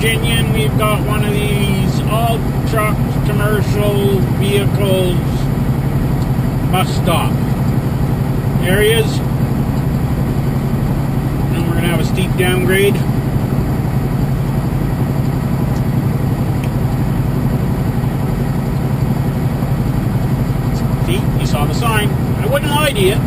Virginia, and we've got one of these all truck commercial vehicles must stop areas. And we're going to have a steep downgrade. See, you saw the sign. I wouldn't lie to you.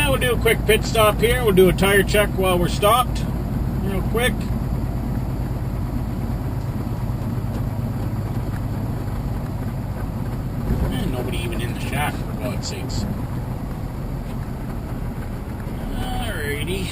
We'll do a quick pit stop here. We'll do a tire check while we're stopped, real quick. And nobody even in the shack, for God's sakes. Alrighty.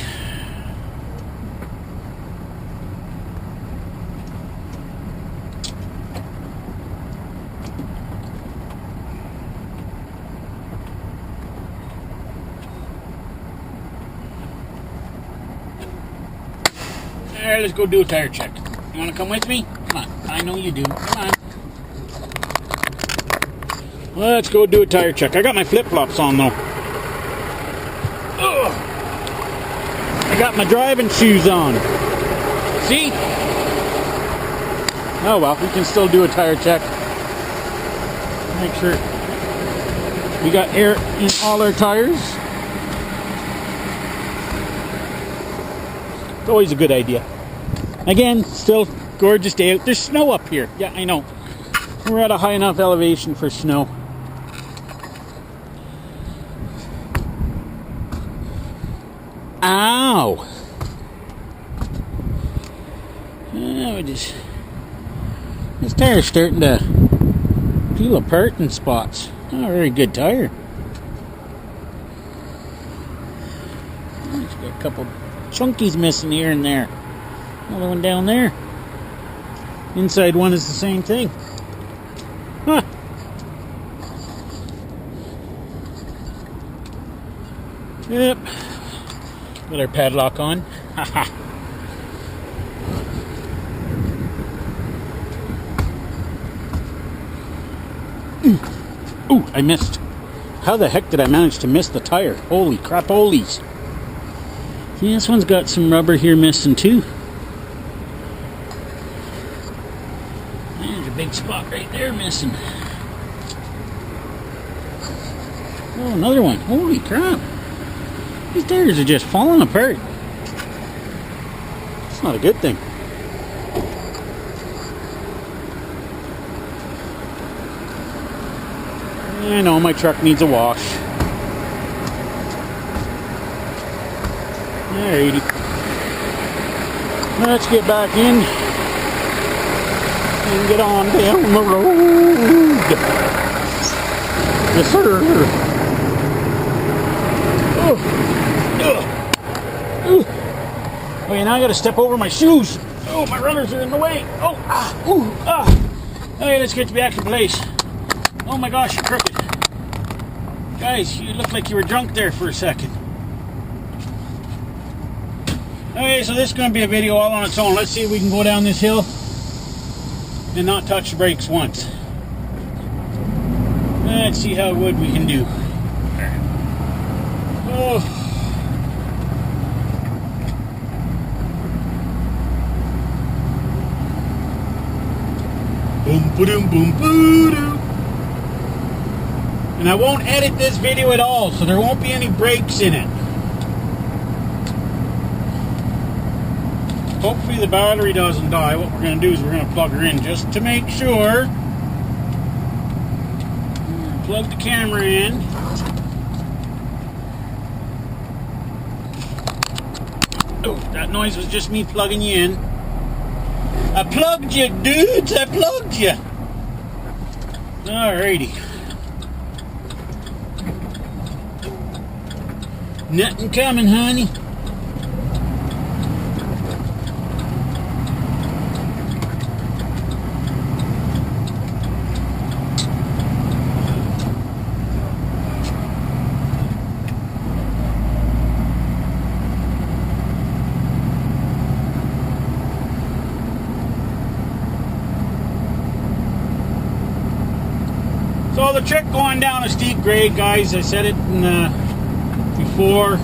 Alright, let's go do a tire check. You want to come with me? Come on. I know you do. Come on. Let's go do a tire check. I got my flip-flops on, though. Ugh. I got my driving shoes on. See? Oh, well, we can still do a tire check. Make sure we got air in all our tires. It's always a good idea. Again, still gorgeous day out. There's snow up here. Yeah, I know. We're at a high enough elevation for snow. Ow! This tire's starting to peel apart in spots. Not a very good tire. It's got a couple chunkies missing here and there. Another one down there. Inside one is the same thing. Huh. Yep. Got our padlock on. Haha. Ooh, I missed. How the heck did I manage to miss the tire? Holy crap, holies. See, this one's got some rubber here missing too. There's a big spot right there missing. Oh, another one. Holy crap. These tires are just falling apart. It's not a good thing. I know my truck needs a wash. Alrighty. Let's get back in and get on down the road. Yes, sir. Okay, now I gotta step over my shoes. Oh, my runners are in the way. Oh, Okay, let's get back in place. Oh my gosh, you're crooked. Guys, you looked like you were drunk there for a second. Okay, so this is going to be a video all on its own. Let's see if we can go down this hill. and not touch the brakes once. Let's see how good we can do. Oh. Boom, boom, boom, boom. And I won't edit this video at all, so there won't be any breaks in it. Hopefully the battery doesn't die. What we're going to do is we're going to plug her in just to make sure. Plug the camera in. Oh, that noise was just me plugging you in. I plugged you, dudes. I plugged you. Alrighty. Nothing coming, honey. So the trick going down a steep grade, guys, I said it before,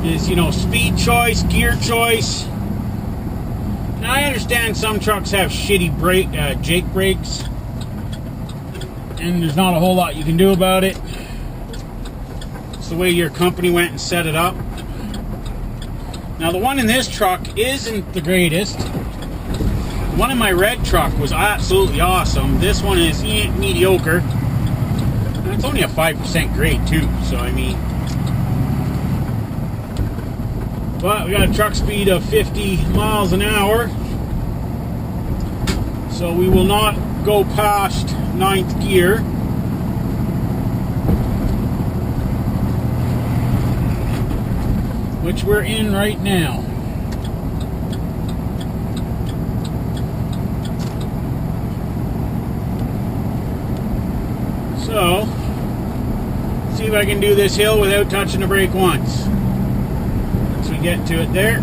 is, you know, speed choice, gear choice. Now I understand some trucks have shitty Jake brakes, and there's not a whole lot you can do about it. It's the way your company went and set it up. Now the one in this truck isn't the greatest. The one in my red truck was absolutely awesome. This one is mediocre. And it's only a 5% grade too, so I mean. But we got a truck speed of 50 miles an hour. So we will not go past 9th gear. Which we're in right now. So, see if I can do this hill without touching the brake once. Once we get to it there.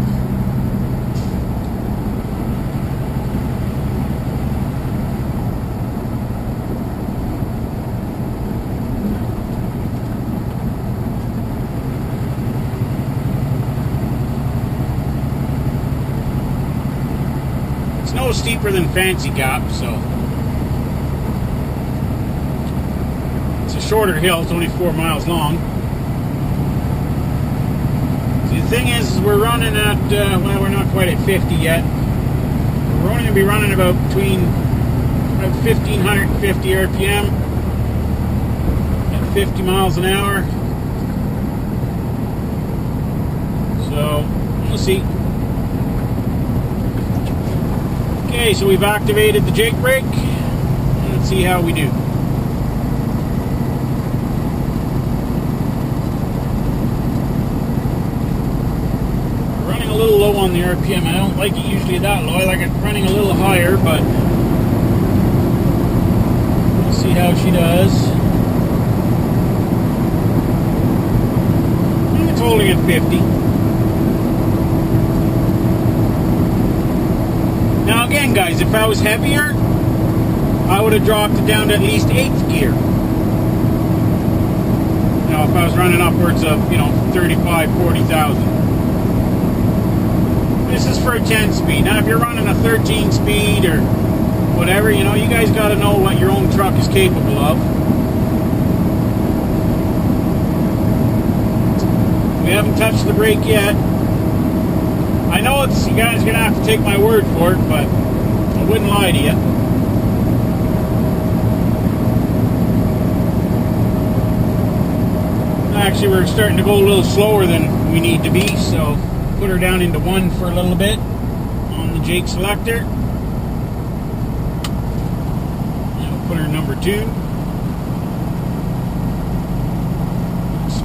It's no steeper than Fancy Gap, so. Shorter hill, it's only 4 miles long. See, the thing is we're running at, well, we're not quite at 50 yet. We're only going to be running about between 1,550 RPM at 50 miles an hour. So, we'll see. Okay, so we've activated the Jake brake. Let's see how we do. A little low on the RPM. I don't like it usually that low. I like it running a little higher, but we'll see how she does. And it's holding at 50. Now again, guys, if I was heavier, I would have dropped it down to at least 8th gear. Now, if I was running upwards of, 35, 40,000. This is for a 10 speed. Now if you're running a 13 speed or whatever, you guys got to know what your own truck is capable of. We haven't touched the brake yet. I know you guys are going to have to take my word for it, but I wouldn't lie to you. Actually, we're starting to go a little slower than we need to be, so put her down into 1 for a little bit on the Jake selector. Now we'll put her number 2.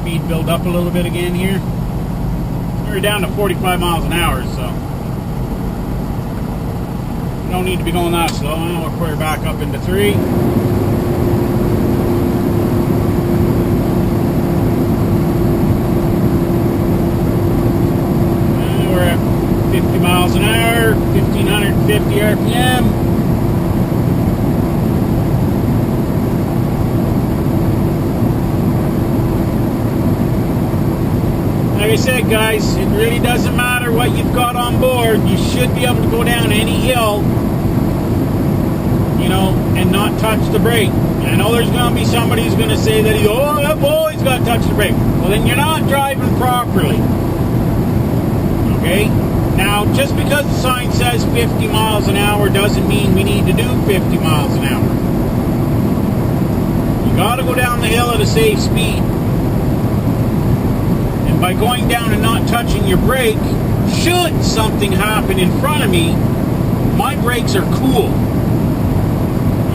Speed build up a little bit again here. We're down to 45 miles an hour, so we don't need to be going that slow. Now we'll put her back up into 3. We're at 50 miles an hour, 1,550 RPM. I said, guys, it really doesn't matter what you've got on board. You should be able to go down any hill, you know, and not touch the brake. And I know there's going to be somebody who's going to say that I've always got to touch the brake. Well, then you're not driving properly. Okay? Now, just because the sign says 50 miles an hour doesn't mean we need to do 50 miles an hour. You got to go down the hill at a safe speed. And by going down and not touching your brake, should something happen in front of me, my brakes are cool.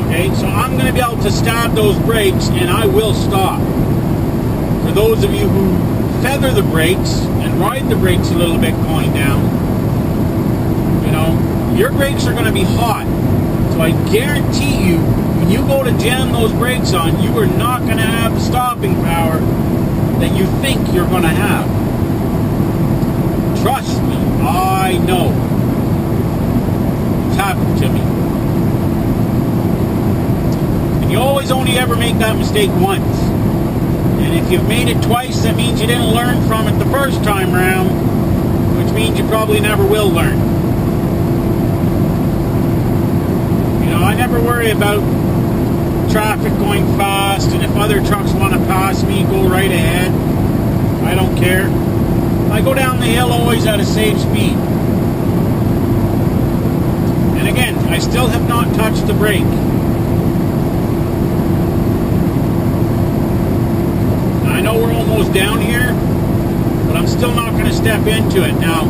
Okay, so I'm going to be able to stab those brakes and I will stop. For those of you who feather the brakes and ride the brakes a little bit going down, you know, your brakes are going to be hot. So I guarantee you, when you go to jam those brakes on, you are not going to have the stopping power that you think you're going to have. Trust me, I know. It's happened to me. You always only ever make that mistake once. And if you've made it twice, that means you didn't learn from it the first time around, which means you probably never will learn. You know, I never worry about traffic going fast, and if other trucks want to pass me, go right ahead. I don't care. I go down the hill always at a safe speed. And again, I still have not touched the brake. I know we're almost down here, but I'm still not going to step into it. Now,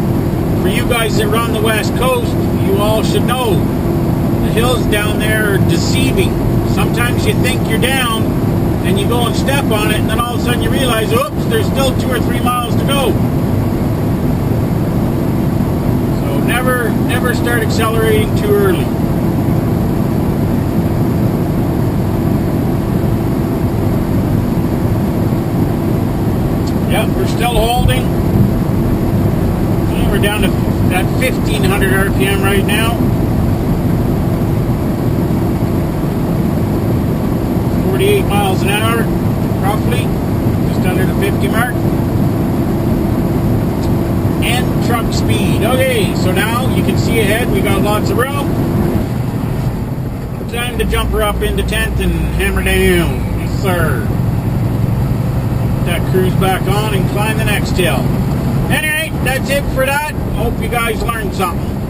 for you guys that run the West Coast, you all should know the hills down there are deceiving. Sometimes you think you're down, and you go and step on it, and then all of a sudden you realize, oops, there's still 2 or 3 miles to go. So never start accelerating too early. Yep, we're still holding. We're down to that 1500 RPM right now. 48 miles an hour, roughly, just under the 50 mark. And truck speed. Okay, so now you can see ahead, we got lots of room. Time to jump her up into 10th and hammer down. Yes, sir. That cruise back on and climb the next hill. Anyway, that's it for that. Hope you guys learned something.